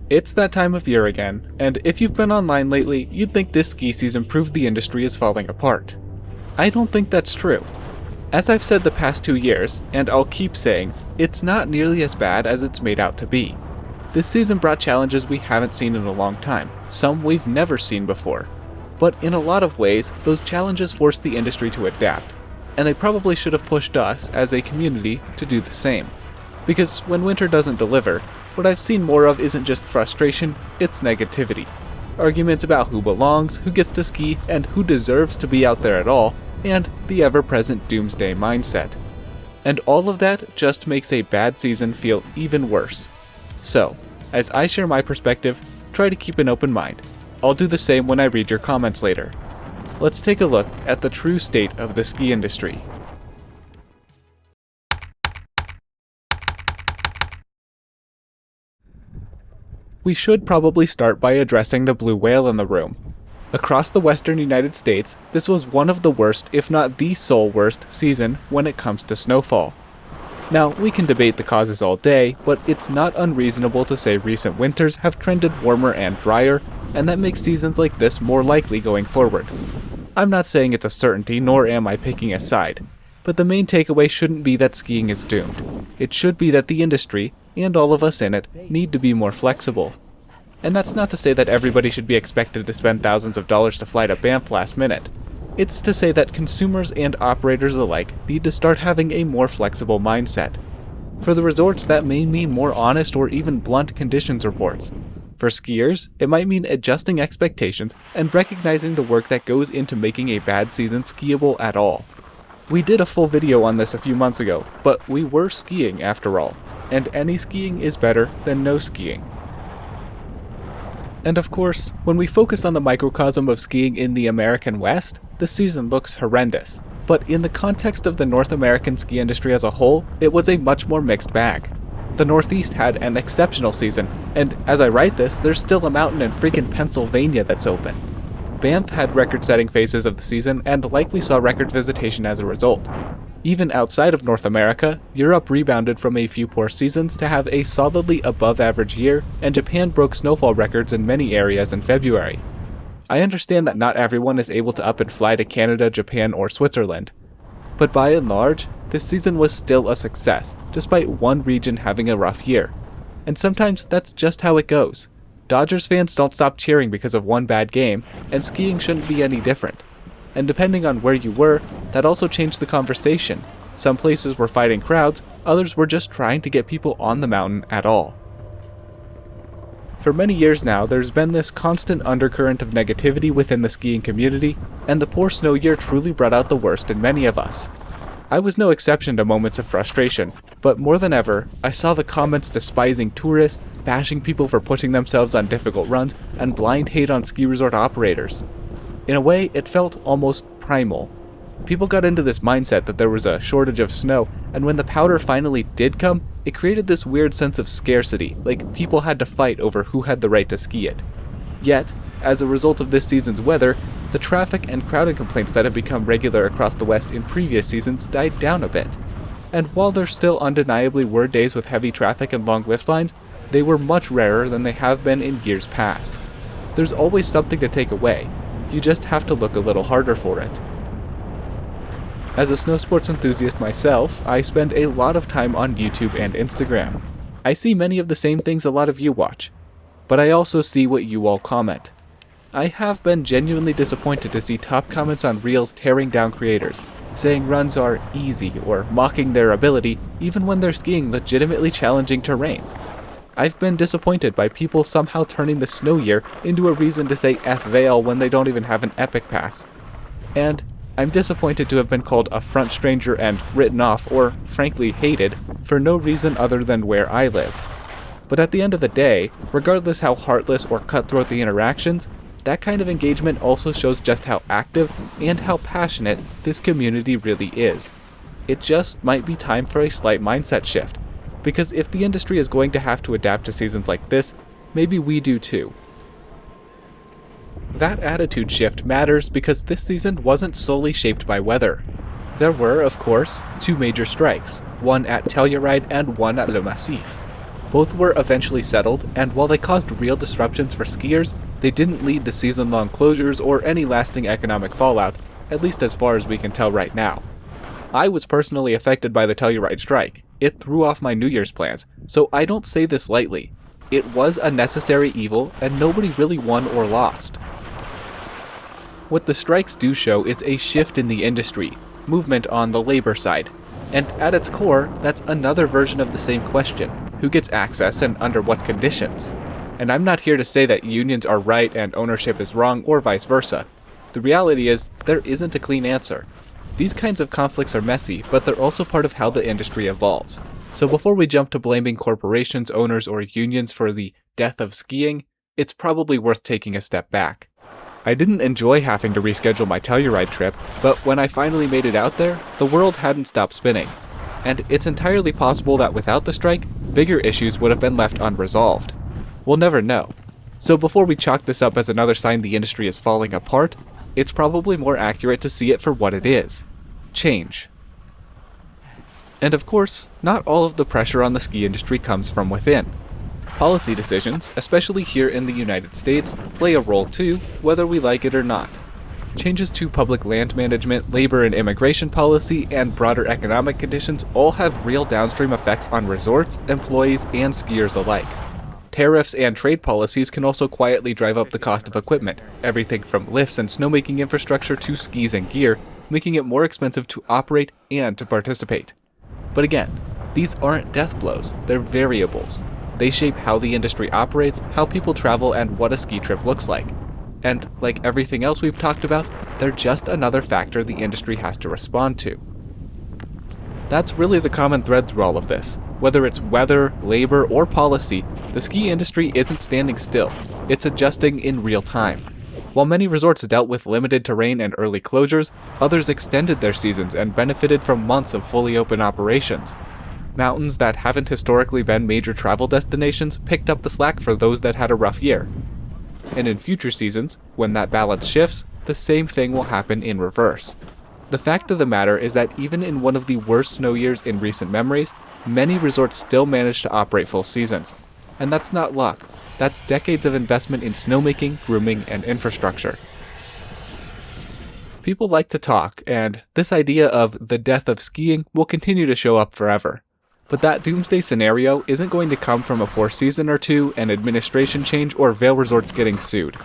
It's that time of year again, and if you've been online lately, you'd think this ski season proved the industry is falling apart. I don't think that's true. As I've said the past 2 years, and I'll keep saying, it's not nearly as bad as it's made out to be. This season brought challenges we haven't seen in a long time, some we've never seen before. But in a lot of ways, those challenges forced the industry to adapt, and they probably should have pushed us, as a community, to do the same. Because when winter doesn't deliver, what I've seen more of isn't just frustration, it's negativity. Arguments about who belongs, who gets to ski, and who deserves to be out there at all, and the ever-present doomsday mindset. And all of that just makes a bad season feel even worse. So, as I share my perspective, try to keep an open mind. I'll do the same when I read your comments later. Let's take a look at the true state of the ski industry. We should probably start by addressing the blue whale in the room. Across the western United States, this was one of the worst, if not the sole worst, season when it comes to snowfall. Now, we can debate the causes all day, but it's not unreasonable to say recent winters have trended warmer and drier, and that makes seasons like this more likely going forward. I'm not saying it's a certainty, nor am I picking a side, but the main takeaway shouldn't be that skiing is doomed. It should be that the industry, and all of us in it, need to be more flexible. And that's not to say that everybody should be expected to spend thousands of dollars to fly to Banff last minute. It's to say that consumers and operators alike need to start having a more flexible mindset. For the resorts, that may mean more honest or even blunt conditions reports. For skiers, it might mean adjusting expectations and recognizing the work that goes into making a bad season skiable at all. We did a full video on this a few months ago, but we were skiing after all, and any skiing is better than no skiing. And of course, when we focus on the microcosm of skiing in the American West, the season looks horrendous. But in the context of the North American ski industry as a whole, it was a much more mixed bag. The Northeast had an exceptional season, and as I write this, there's still a mountain in freaking Pennsylvania that's open. Banff had record-setting phases of the season and likely saw record visitation as a result. Even outside of North America, Europe rebounded from a few poor seasons to have a solidly above-average year, and Japan broke snowfall records in many areas in February. I understand that not everyone is able to up and fly to Canada, Japan, or Switzerland. But by and large, this season was still a success, despite one region having a rough year. And sometimes that's just how it goes. Dodgers fans don't stop cheering because of one bad game, and skiing shouldn't be any different. And depending on where you were, that also changed the conversation. Some places were fighting crowds, others were just trying to get people on the mountain at all. For many years now, there's been this constant undercurrent of negativity within the skiing community, and the poor snow year truly brought out the worst in many of us. I was no exception to moments of frustration, but more than ever, I saw the comments despising tourists, bashing people for pushing themselves on difficult runs, and blind hate on ski resort operators. In a way, it felt almost primal. People got into this mindset that there was a shortage of snow, and when the powder finally did come, it created this weird sense of scarcity, like people had to fight over who had the right to ski it. Yet, as a result of this season's weather, the traffic and crowding complaints that have become regular across the West in previous seasons died down a bit. And while there still undeniably were days with heavy traffic and long lift lines, they were much rarer than they have been in years past. There's always something to take away. You just have to look a little harder for it. As a snow sports enthusiast myself, I spend a lot of time on YouTube and Instagram. I see many of the same things a lot of you watch, but I also see what you all comment. I have been genuinely disappointed to see top comments on Reels tearing down creators, saying runs are easy or mocking their ability even when they're skiing legitimately challenging terrain. I've been disappointed by people somehow turning the snow year into a reason to say F Vale when they don't even have an epic pass. And I'm disappointed to have been called a front stranger and written off, or frankly hated, for no reason other than where I live. But at the end of the day, regardless how heartless or cutthroat the interactions, that kind of engagement also shows just how active and how passionate this community really is. It just might be time for a slight mindset shift, because if the industry is going to have to adapt to seasons like this, maybe we do too. That attitude shift matters because this season wasn't solely shaped by weather. There were, of course, two major strikes, one at Telluride and one at Massif. Both were eventually settled, and while they caused real disruptions for skiers, they didn't lead to season-long closures or any lasting economic fallout, at least as far as we can tell right now. I was personally affected by the Telluride strike. It threw off my New Year's plans, so I don't say this lightly. It was a necessary evil, and nobody really won or lost. What the strikes do show is a shift in the industry, movement on the labor side. And at its core, that's another version of the same question: who gets access and under what conditions? And I'm not here to say that unions are right and ownership is wrong, or vice versa. The reality is, there isn't a clean answer. These kinds of conflicts are messy, but they're also part of how the industry evolves. So before we jump to blaming corporations, owners, or unions for the death of skiing, it's probably worth taking a step back. I didn't enjoy having to reschedule my Telluride trip, but when I finally made it out there, the world hadn't stopped spinning. And it's entirely possible that without the strike, bigger issues would have been left unresolved. We'll never know. So before we chalk this up as another sign the industry is falling apart, it's probably more accurate to see it for what it is: change. And of course, not all of the pressure on the ski industry comes from within. Policy decisions, especially here in the United States, play a role too, whether we like it or not. Changes to public land management, labor and immigration policy, and broader economic conditions all have real downstream effects on resorts, employees, and skiers alike. Tariffs and trade policies can also quietly drive up the cost of equipment, everything from lifts and snowmaking infrastructure to skis and gear, making it more expensive to operate and to participate. But again, these aren't death blows, they're variables. They shape how the industry operates, how people travel, and what a ski trip looks like. And like everything else we've talked about, they're just another factor the industry has to respond to. That's really the common thread through all of this. Whether it's weather, labor, or policy, the ski industry isn't standing still. It's adjusting in real time. While many resorts dealt with limited terrain and early closures, others extended their seasons and benefited from months of fully open operations. Mountains that haven't historically been major travel destinations picked up the slack for those that had a rough year. And in future seasons, when that balance shifts, the same thing will happen in reverse. The fact of the matter is that even in one of the worst snow years in recent memories, many resorts still manage to operate full seasons. And that's not luck. That's decades of investment in snowmaking, grooming, and infrastructure. People like to talk, and this idea of the death of skiing will continue to show up forever. But that doomsday scenario isn't going to come from a poor season or two, an administration change, or Vail Resorts getting sued.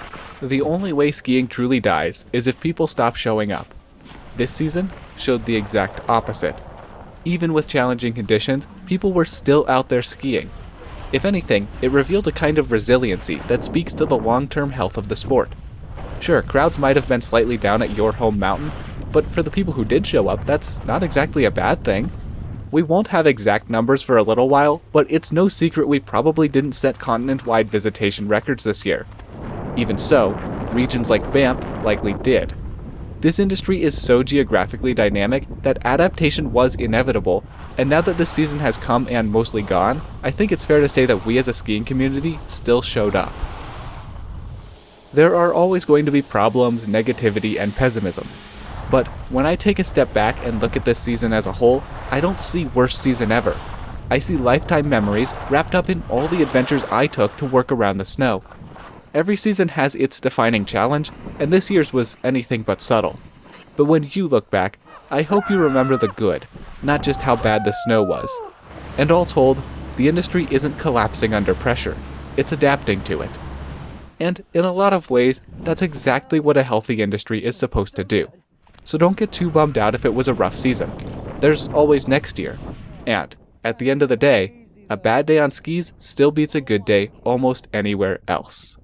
The only way skiing truly dies is if people stop showing up. This season showed the exact opposite. Even with challenging conditions, people were still out there skiing. If anything, it revealed a kind of resiliency that speaks to the long-term health of the sport. Sure, crowds might have been slightly down at your home mountain, but for the people who did show up, that's not exactly a bad thing. We won't have exact numbers for a little while, but it's no secret we probably didn't set continent-wide visitation records this year. Even so, regions like Banff likely did. This industry is so geographically dynamic that adaptation was inevitable, and now that this season has come and mostly gone, I think it's fair to say that we as a skiing community still showed up. There are always going to be problems, negativity, and pessimism. But when I take a step back and look at this season as a whole, I don't see worst season ever. I see lifetime memories wrapped up in all the adventures I took to work around the snow. Every season has its defining challenge, and this year's was anything but subtle. But when you look back, I hope you remember the good, not just how bad the snow was. And all told, the industry isn't collapsing under pressure, it's adapting to it. And in a lot of ways, that's exactly what a healthy industry is supposed to do. So don't get too bummed out if it was a rough season. There's always next year. And, at the end of the day, a bad day on skis still beats a good day almost anywhere else.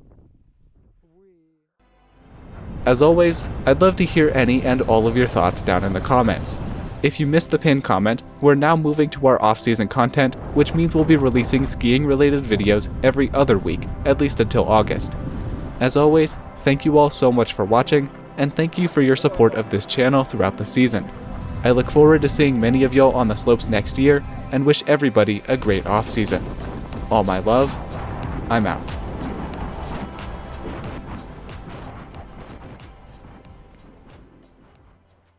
As always, I'd love to hear any and all of your thoughts down in the comments. If you missed the pinned comment, we're now moving to our off-season content, which means we'll be releasing skiing-related videos every other week, at least until August. As always, thank you all so much for watching, and thank you for your support of this channel throughout the season. I look forward to seeing many of y'all on the slopes next year, and wish everybody a great off-season. All my love, I'm out.